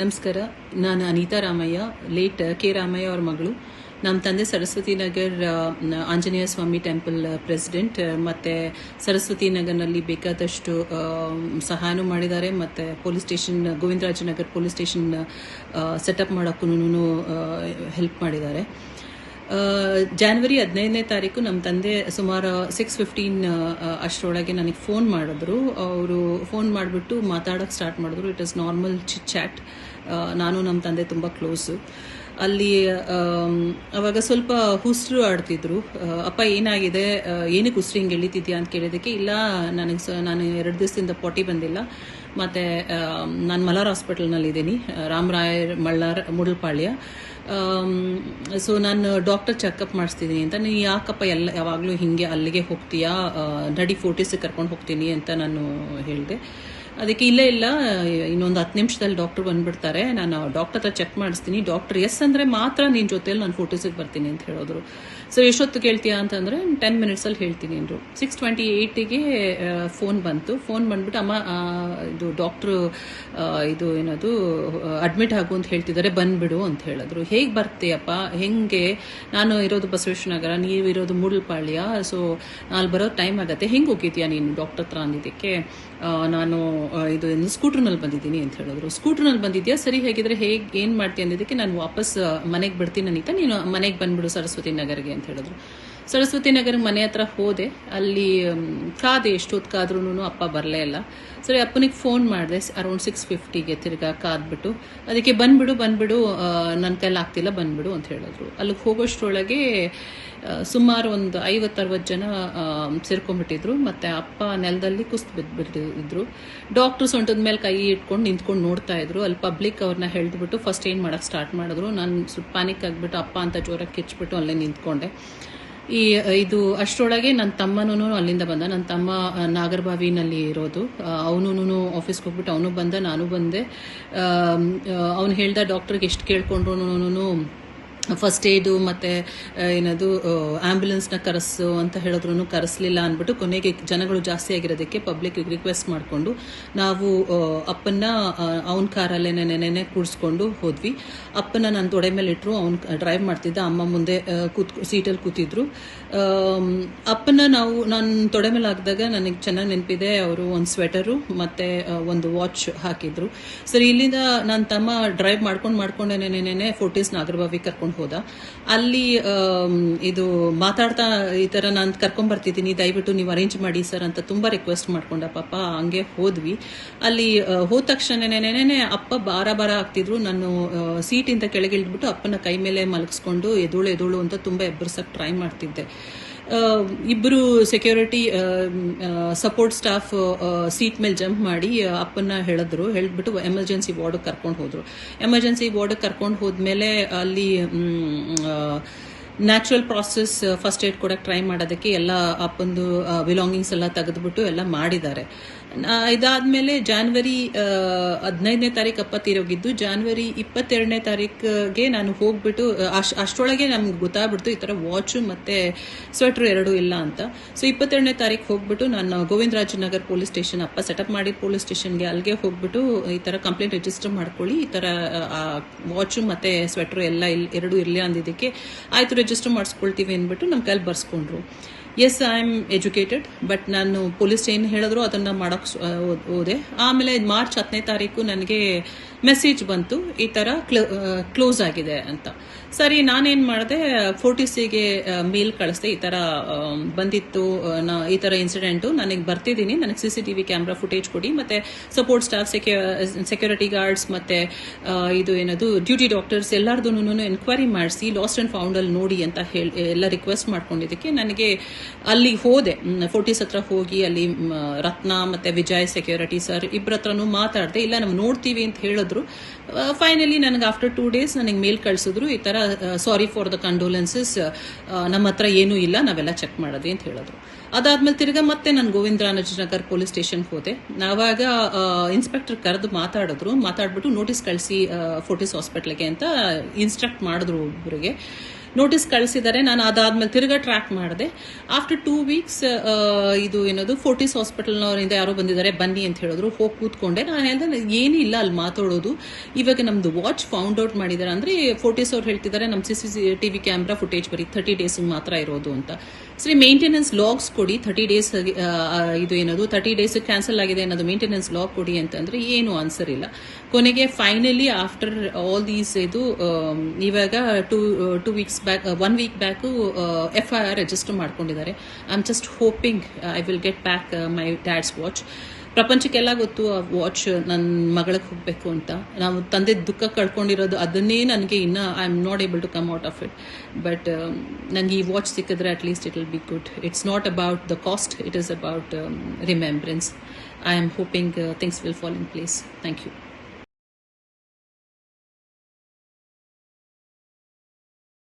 ನಮಸ್ಕಾರ. ನಾನು Anita Ramaiah, late K Ramaiah ಅವ್ರ ಮಗಳು. ನಮ್ಮ ತಂದೆ ಸರಸ್ವತಿ ನಗರ್ ಆಂಜನೇಯ ಸ್ವಾಮಿ ಟೆಂಪಲ್ ಪ್ರೆಸಿಡೆಂಟ್. ಮತ್ತು ಸರಸ್ವತಿ ನಗರ್ನಲ್ಲಿ ಬೇಕಾದಷ್ಟು ಸಹಾಯನೂ ಮಾಡಿದ್ದಾರೆ. ಮತ್ತು police station, Govindarajanagar police station setup ಮಾಡೋಕ್ಕೂ ಹೆಲ್ಪ್ ಮಾಡಿದ್ದಾರೆ. ಜಾನ್ವರಿ 15ನೇ ತಾರೀಕು ನಮ್ಮ ತಂದೆ ಸುಮಾರು 6:15 ಅಷ್ಟರೊಳಗೆ ನನಗೆ ಫೋನ್ ಮಾಡಿದ್ರು. ಅವರು ಫೋನ್ ಮಾಡಿಬಿಟ್ಟು ಮಾತಾಡೋಕ್ಕೆ ಸ್ಟಾರ್ಟ್ ಮಾಡಿದ್ರು. It is normal chit chat. ನಾನು ನಮ್ಮ ತಂದೆ ತುಂಬ ಕ್ಲೋಸು. ಅಲ್ಲಿ ಅವಾಗ ಸ್ವಲ್ಪ ಹುಸ್ರು ಆಡ್ತಿದ್ರು. ಅಪ್ಪ ಏನಾಗಿದೆ, ಏನಕ್ಕೆ ಹುಸ್ರು ಹಿಂಗೆ ಎಳಿತಿದ್ಯಾ ಅಂತ ಕೇಳಿದ್ದಕ್ಕೆ, ಇಲ್ಲ ನಾನು 2 ದಿವಸದಿಂದ ಪೊಟಿ ಬಂದಿಲ್ಲ, ಮತ್ತು ನಾನು ಮಲಾರ್ ಹಾಸ್ಪಿಟಲ್ನಲ್ಲಿದ್ದೀನಿ, ರಾಮರಾಯರ್ ಮಳ್ಳಾರ್ ಮುಡಲ್ಪಾಳ್ಯ. ಸೊ ನಾನು ಡಾಕ್ಟರ್ ಚೆಕಪ್ ಮಾಡಿಸ್ತಿದ್ದೀನಿ ಅಂತ. ನೀನು ಯಾಕಪ್ಪ ಯಾವಾಗಲೂ ಹಿಂಗೆ ಅಲ್ಲಿಗೆ ಹೋಗ್ತೀಯಾ, ನಡಿ ಫೋರ್ಟಿಸಿಗೆ ಕರ್ಕೊಂಡು ಹೋಗ್ತೀನಿ ಅಂತ ನಾನು ಹೇಳಿದೆ. ಅದಕ್ಕೆ ಇಲ್ಲ ಇನ್ನೊಂದು 10 ನಿಮಿಷದಲ್ಲಿ ಡಾಕ್ಟರ್ ಬಂದ್ಬಿಡ್ತಾರೆ, ನಾನು ಡಾಕ್ಟರ್ ಹತ್ರ ಚೆಕ್ ಮಾಡಿಸ್ತೀನಿ, ಡಾಕ್ಟರ್ ಎಸ್ ಅಂದರೆ ಮಾತ್ರ ನಿನ್ನ ಜೊತೆಲಿ ನಾನು ಫೋರ್ಟಿಸಿಗೆ ಬರ್ತೀನಿ ಅಂತ ಹೇಳಿದ್ರು. ಸೊ ಎಷ್ಟೊತ್ತು ಕೇಳ್ತೀಯಾ ಅಂತಂದರೆ 10 ಮಿನಿಟ್ಸಲ್ಲಿ ಹೇಳ್ತೀನಿ ಅಂದರು. 6:28ಗೆ ಫೋನ್ ಬಂತು. ಫೋನ್ ಬಂದ್ಬಿಟ್ಟು, ಅಮ್ಮ ಇದು ಡಾಕ್ಟ್ರು ಇದು ಏನದು ಅಡ್ಮಿಟ್ ಆಗು ಅಂತ ಹೇಳ್ತಿದ್ದಾರೆ, ಬಂದ್ಬಿಡು ಅಂತ ಹೇಳಿದ್ರು. ಹೇಗೆ ಬರ್ತೀಯಪ್ಪ, ಹೆಂಗೆ, ನಾನು ಇರೋದು ಬಸವೇಶ್ವರ ನಗರ, ನೀವು ಇರೋದು ಮೂಡಲ್ಪಾಳ್ಯ, ಸೊ ಅಲ್ಲಿ ಬರೋದು ಟೈಮ್ ಆಗುತ್ತೆ, ಹೆಂಗೆ ಹೋಗಿದ್ಯಾ ನೀನು ಡಾಕ್ಟರ್ ಹತ್ರ ಅಂದಿದ್ದಕ್ಕೆ, ನಾನು ಇದು ಸ್ಕೂಟ್ರ್ನಲ್ಲಿ ಬಂದಿದ್ದೀನಿ ಅಂತ ಹೇಳಿದ್ರು. ಸ್ಕೂಟ್ರ್ನಲ್ಲಿ ಬಂದಿದ್ಯಾ, ಸರಿ, ಹೇಗಿದ್ರೆ ಏನು ಮಾಡ್ತೀಯ ಅಂದಿದ್ದಕ್ಕೆ, ನಾನು ವಾಪಸ್ ಮನೆಗೆ ಬರ್ತೀನಿ ಅನಿತಾ, ನೀನು ಮನೆಗೆ ಬಂದ್ಬಿಡು ಸರಸ್ವತಿ ನಗರ್ಗೆ ಅಂತ ಹೇಳಿದ್ರು. ಸರಸ್ವತಿ ನಗರ ಮನೆ ಹತ್ರ ಹೋದೆ. ಅಲ್ಲಿ ಕಾದೆ, ಎಷ್ಟೊತ್ತಾದ್ರೂ ಅಪ್ಪ ಬರಲೇ ಇಲ್ಲ. ಸರಿ, ಅಪ್ಪನಿಗೆ ಫೋನ್ ಮಾಡಿದೆ ಅರೌಂಡ್ 6:50ಗೆ ತಿರ್ಗಾ ಕಾದ್ಬಿಟ್ಟು. ಅದಕ್ಕೆ ಬಂದ್ಬಿಡು ನನ್ನ ಕೈಲಿ ಆಗ್ತಿಲ್ಲ, ಬಂದ್ಬಿಡು ಅಂತ ಹೇಳಿದ್ರು. ಅಲ್ಲಿಗೆ ಹೋಗೋಷ್ಟರೊಳಗೆ ಸುಮಾರು ಒಂದು 50-60 ಜನ ಸೇರ್ಕೊಂಡ್ಬಿಟ್ಟಿದ್ರು. ಮತ್ತು ಅಪ್ಪ ನೆಲದಲ್ಲಿ ಕುಸ್ತು ಬಿದ್ದುಬಿಟ್ಟಿದ್ರು. ಡಾಕ್ಟ್ರು ಸೊಂಟದ ಮೇಲೆ ಕೈ ಇಟ್ಕೊಂಡು ನಿಂತ್ಕೊಂಡು ನೋಡ್ತಾ ಇದ್ರು. ಅಲ್ಲಿ ಪಬ್ಲಿಕ್ ಅವ್ರನ್ನ ಹೇಳ್ದುಬಿಟ್ಟು ಫಸ್ಟ್ ಏನು ಮಾಡೋಕ್ಕೆ ಸ್ಟಾರ್ಟ್ ಮಾಡಿದ್ರು. ನಾನು ಸ್ವಲ್ಪ ಪ್ಯಾನಿಕ್ ಆಗಿಬಿಟ್ಟು ಅಪ್ಪ ಅಂತ ಜೋರಾಗಿ ಕಿಚ್ಬಿಟ್ಟು ಅಲ್ಲೇ ನಿಂತ್ಕೊಂಡೆ. ಇದು ಅಷ್ಟರೊಳಗೆ ನನ್ನ ತಮ್ಮನೂ ಅಲ್ಲಿಂದ ಬಂದ. ನನ್ನ ತಮ್ಮ ನಾಗರಬಾವಿನಲ್ಲಿ ಇರೋದು. ಅವನು ಆಫೀಸ್ಗೆ ಹೋಗ್ಬಿಟ್ಟು ಅವನು ಬಂದ, ನಾನು ಬಂದೆ. ಅವನು ಹೇಳ್ದ ಡಾಕ್ಟ್ರಿಗೆ ಎಷ್ಟು ಕೇಳ್ಕೊಂಡ್ರು ಫಸ್ಟ್ ಏಡು ಮತ್ತು ಏನದು ಆ್ಯಂಬುಲೆನ್ಸ್ನ ಕರೆಸು ಅಂತ ಹೇಳಿದ್ರು ಕರೆಸಲಿಲ್ಲ ಅಂದ್ಬಿಟ್ಟು, ಕೊನೆಗೆ ಜನಗಳು ಜಾಸ್ತಿ ಆಗಿರೋದಕ್ಕೆ ಪಬ್ಲಿಕ್ ರಿಕ್ವೆಸ್ಟ್ ಮಾಡಿಕೊಂಡು ನಾವು ಅಪ್ಪನ್ನ ಅವನ ಕಾರಲ್ಲೇ ನೆನೆ ಕೂಡಿಸ್ಕೊಂಡು ಹೋದ್ವಿ. ಅಪ್ಪನ ನನ್ನ ತೊಡೆ ಮೇಲೆ ಇಟ್ಟರು, ಅವ್ನು ಡ್ರೈವ್ ಮಾಡ್ತಿದ್ದ, ಅಮ್ಮ ಮುಂದೆ ಸೀಟಲ್ಲಿ ಕೂತಿದ್ರು. ಅಪ್ಪನ ನಾನು ತೊಡೆ ಮೇಲೆ ಹಾಕಿದಾಗ ನನಗೆ ಚೆನ್ನಾಗಿ ನೆನಪಿದೆ, ಅವರು ಒಂದು ಸ್ವೆಟರು ಮತ್ತು ಒಂದು ವಾಚ್ ಹಾಕಿದ್ರು. ಸರಿ, ಇಲ್ಲಿಂದ ನನ್ನ ತಮ್ಮ ಡ್ರೈವ್ ಮಾಡ್ಕೊಂಡೇನೆ ಫೋರ್ಟಿಸ್ ನಾಗರಬಾವಿ ಕರ್ಕೊಂಡು ಹೋದ. ಅಲ್ಲಿ ಇದು ಮಾತಾಡ್ತಾ, ಈ ಥರ ನಾನು ಕರ್ಕೊಂಬರ್ತಿದ್ದೀನಿ, ದಯವಿಟ್ಟು ನೀವು ಅರೇಂಜ್ ಮಾಡಿ ಸರ್ ಅಂತ ತುಂಬ ರಿಕ್ವೆಸ್ಟ್ ಮಾಡ್ಕೊಂಡ. ಪಾಪ ಹಂಗೆ ಹೋದ್ವಿ. ಅಲ್ಲಿ ಹೋದ ತಕ್ಷಣನೇ ಅಪ್ಪ ಭಾರ ಆಗ್ತಿದ್ರು. ನಾನು ಸೀಟಿಂದ ಕೆಳಗೆ ಇಳಿದ್ಬಿಟ್ಟು ಅಪ್ಪನ ಕೈ ಮೇಲೆ ಮಲಗಿಸ್ಕೊಂಡು ಎದುಳು ಅಂತ ತುಂಬ ಎಬ್ಬರ್ಸಕ್ಕೆ ಟ್ರೈ ಮಾಡ್ತಿದ್ದೆ. ಇಬ್ಬರು ಸೆಕ್ಯೂರಿಟಿ ಸಪೋರ್ಟ್ ಸ್ಟಾಫ್ ಸೀಟ್ ಮೇಲೆ ಜಂಪ್ ಮಾಡಿ ಅಪ್ಪನ್ನ ಹೇಳಿದ್ಬಿಟ್ಟು ಎಮರ್ಜೆನ್ಸಿ ವಾರ್ಡ್ಗೆ ಕರ್ಕೊಂಡು ಹೋದ್ರು. ಎಮರ್ಜೆನ್ಸಿ ವಾರ್ಡ್ಗೆ ಕರ್ಕೊಂಡು ಹೋದ್ಮೇಲೆ ಅಲ್ಲಿ ನ್ಯಾಚುರಲ್ ಪ್ರಾಸೆಸ್ ಫಸ್ಟ್ ಏಡ್ ಕೊಡಕ್ಕೆ ಟ್ರೈ ಮಾಡೋದಕ್ಕೆ ಎಲ್ಲ ಅಪ್ಪಂದು ಬಿಲಾಂಗಿಂಗ್ಸ್ ಎಲ್ಲ ತೆಗೆದ್ಬಿಟ್ಟು ಎಲ್ಲ ಮಾಡಿದ್ದಾರೆ. ಇದಾದ್ಮೇಲೆ ಜಾನ್ವರಿ 15ನೇ ತಾರೀಕು ಅಪ್ಪ ತೀರೋಗಿದ್ದು. ಜಾನ್ವರಿ 22ನೇ ತಾರೀಕಿಗೆ ನಾನು ಹೋಗ್ಬಿಟ್ಟು ಅಷ್ಟರೊಳಗೆ ನಮ್ಗೆ ಗೊತ್ತಾಗ್ಬಿಡ್ತು ಈ ಥರ ವಾಚು ಮತ್ತು ಸ್ವೆಟ್ರು ಎರಡೂ ಇಲ್ಲ ಅಂತ. ಸೊ 22ನೇ ತಾರೀಕು ಹೋಗ್ಬಿಟ್ಟು ನಾನು ಗೋವಿಂದರಾಜನಗರ್ ಪೊಲೀಸ್ ಸ್ಟೇಷನ್, ಅಪ್ಪ ಸೆಟಪ್ ಮಾಡಿದ ಪೊಲೀಸ್ ಸ್ಟೇಷನ್ಗೆ ಅಲ್ಲಿಗೆ ಹೋಗ್ಬಿಟ್ಟು ಈ ಥರ ಕಂಪ್ಲೇಂಟ್ ರಿಜಿಸ್ಟರ್ ಮಾಡ್ಕೊಳ್ಳಿ, ಈ ಥರ ವಾಚು ಮತ್ತು ಸ್ವೆಟ್ರು ಎಲ್ಲ ಎರಡೂ ಇರಲಿ ಅಂದಿದ್ದಕ್ಕೆ, ಆಯಿತು ರಿಜಿಸ್ಟರ್ ಮಾಡಿಸ್ಕೊಳ್ತೀವಿ ಅಂದ್ಬಿಟ್ಟು ನಮ್ಮ ಕೈಲಿ ಬರ್ಸ್ಕೊಂಡ್ರು. Yes, I am educated, but ನಾನು ಪೊಲೀಸ್ ಏನು ಹೇಳಿದ್ರು ಅದನ್ನು ಮಾಡೋಕ್ಕೆ ಹೋದೆ. ಆಮೇಲೆ ಮಾರ್ಚ್ 10ನೇ ತಾರೀಕು ನನಗೆ ಮೆಸೇಜ್ ಬಂತು, ಈ ಥರ ಕ್ಲೋಸ್ ಆಗಿದೆ ಅಂತ. ಸರಿ, ನಾನೇನು ಮಾಡಿದೆ, ಫೋರ್ಟಿಸಿಗೆ ಮೇಲ್ ಕಳಿಸ್ದೆ, ಈ ಥರ ಬಂದಿತ್ತು, ಈ ಥರ ಇನ್ಸಿಡೆಂಟು, ನನಗೆ ಬರ್ತಿದ್ದೀನಿ, ನನಗೆ CCTV ಕ್ಯಾಮ್ರಾ ಫುಟೇಜ್ ಕೊಡಿ, ಮತ್ತು ಸಪೋರ್ಟ್ ಸ್ಟಾಫ್, ಸೆಕ್ಯೂರಿಟಿ ಗಾರ್ಡ್ಸ್ ಮತ್ತು ಇದು ಏನದು ಡ್ಯೂಟಿ ಡಾಕ್ಟರ್ಸ್ ಎಲ್ಲರದೂ ಎನ್ಕ್ವೈರಿ ಮಾಡಿಸಿ ಲಾಸ್ಟ್ ಆ್ಯಂಡ್ ಫೌಂಡಲ್ಲಿ ನೋಡಿ ಅಂತ ಎಲ್ಲ ರಿಕ್ವೆಸ್ಟ್ ಮಾಡ್ಕೊಂಡಿದ್ದಕ್ಕೆ ನನಗೆ ಅಲ್ಲಿಗೆ ಹೋದೆ. ಫೋರ್ಟಿಸ್ ಹತ್ರ ಹೋಗಿ ಅಲ್ಲಿ ರತ್ನ ಮತ್ತು ವಿಜಯ್ ಸೆಕ್ಯೂರಿಟಿ ಸರ್ ಇಬ್ಬರ ಹತ್ರನೂ ಮಾತಾಡಿದೆ. ಇಲ್ಲ, ನಾವು ನೋಡ್ತೀವಿ ಅಂತ ಹೇಳಿದ್ರು. ಫೈನಲಿ ನನಗೆ ಆಫ್ಟರ್ 2 ಡೇಸ್ ನನಗೆ ಮೇಲ್ ಕಳಿಸಿದ್ರು, ಈ ಥರ ಸಾರಿ ಫಾರ್ ದ ಕಂಡೋಲೆನ್ಸಸ್, ನಮ್ಮ ಹತ್ರ ಏನೂ ಇಲ್ಲ, ನಾವೆಲ್ಲ ಚೆಕ್ ಮಾಡಿದ್ವಿ ಅಂತ ಹೇಳಿದ್ರು. ಅದಾದ್ಮೇಲೆ ತಿರ್ಗಾ ಮತ್ತೆ ನಾನು ಗೋವಿಂದರಾಜನಗರ್ ಪೊಲೀಸ್ ಸ್ಟೇಷನ್ಗೆ ಹೋದೆ. ಆವಾಗ ಇನ್ಸ್ಪೆಕ್ಟರ್ ಕರೆದು ಮಾತಾಡ್ಬಿಟ್ಟು ನೋಟಿಸ್ ಕಳಿಸಿ ಫೋರ್ಟಿಸ್ ಹಾಸ್ಪಿಟ್ಲಿಗೆ ಅಂತ ಇನ್ಸ್ಟ್ರಕ್ಟ್ ಮಾಡಿದ್ರು ಒಬ್ಬರಿಗೆ. ನೋಟಿಸ್ ಕಳಿಸಿದ್ದಾರೆ. ನಾನು ಅದಾದ್ಮೇಲೆ ತಿರ್ಗಾ ಟ್ರ್ಯಾಕ್ ಮಾಡಿದೆ. ಆಫ್ಟರ್ 2 weeks ಇದು ಏನದು ಫೋರ್ಟಿಸ್ ಹಾಸ್ಪಿಟಲ್ನವರಿಂದ ಯಾರೋ ಬಂದಿದ್ದಾರೆ ಬನ್ನಿ ಅಂತ ಹೇಳಿದ್ರು. ಹೋಗಿ ಕೂತ್ಕೊಂಡೆ. ನಾನು ಹೇಳಿದೆ ಏನಿಲ್ಲ ಅಲ್ಲಿ ಮಾತಾಡೋದು, ಇವಾಗ ನಮ್ದು ವಾಚ್ ಫೌಂಡ್ ಔಟ್ ಮಾಡಿದ್ದಾರೆ ಅಂದ್ರೆ ಫೋರ್ಟಿಸ್ ಅವ್ರು ಹೇಳ್ತಿದ್ದಾರೆ ನಮ್ಮ CCTV ಕ್ಯಾಮ್ರಾ ಫುಟೇಜ್ ಬರೀ 30 days ಮಾತ್ರ ಇರೋದು ಅಂತ. ಸರಿ, ಮೇಂಟೆನೆನ್ಸ್ ಲಾಗ್ಸ್ ಕೊಡಿ, 30 days ಇದು ಏನದು 30 days ಕ್ಯಾನ್ಸಲ್ ಆಗಿದೆ ಅನ್ನೋದು ಮೇಂಟೆನೆನ್ಸ್ ಲಾಗ್ ಕೊಡಿ ಅಂತಂದ್ರೆ ಏನು ಆನ್ಸರ್ ಇಲ್ಲ. ಕೊನೆಗೆ ಫೈನಲಿ ಆಫ್ಟರ್ ಆಲ್ ದೀಸ್ ಇದು ಇವಾಗ 2 weeks back 1 week back FIR register ಮಾಡ್ಕೊಂಡಿದ್ದಾರೆ. I am just hoping I will get back my dad's watch. ಪ್ರಪಂಚಕ್ಕೆಲ್ಲ ಗೊತ್ತು ಆ ವಾಚ್ ನನ್ನ ಮಗಳಿಗೆ ಹೋಗಬೇಕು ಅಂತ. ನಾವು ತಂದೆ ದುಃಖ ಕಳ್ಕೊಂಡಿರೋದು ಅದನ್ನೇ ನನಗೆ ಇನ್ನು I am not able to come out of it. But ನನಗೆ ಈ ವಾಚ್ ಸಿಕ್ಕಿದ್ರೆ at least it will be good. It's not about the cost, it is about remembrance. I am hoping things will fall in place. Thank you.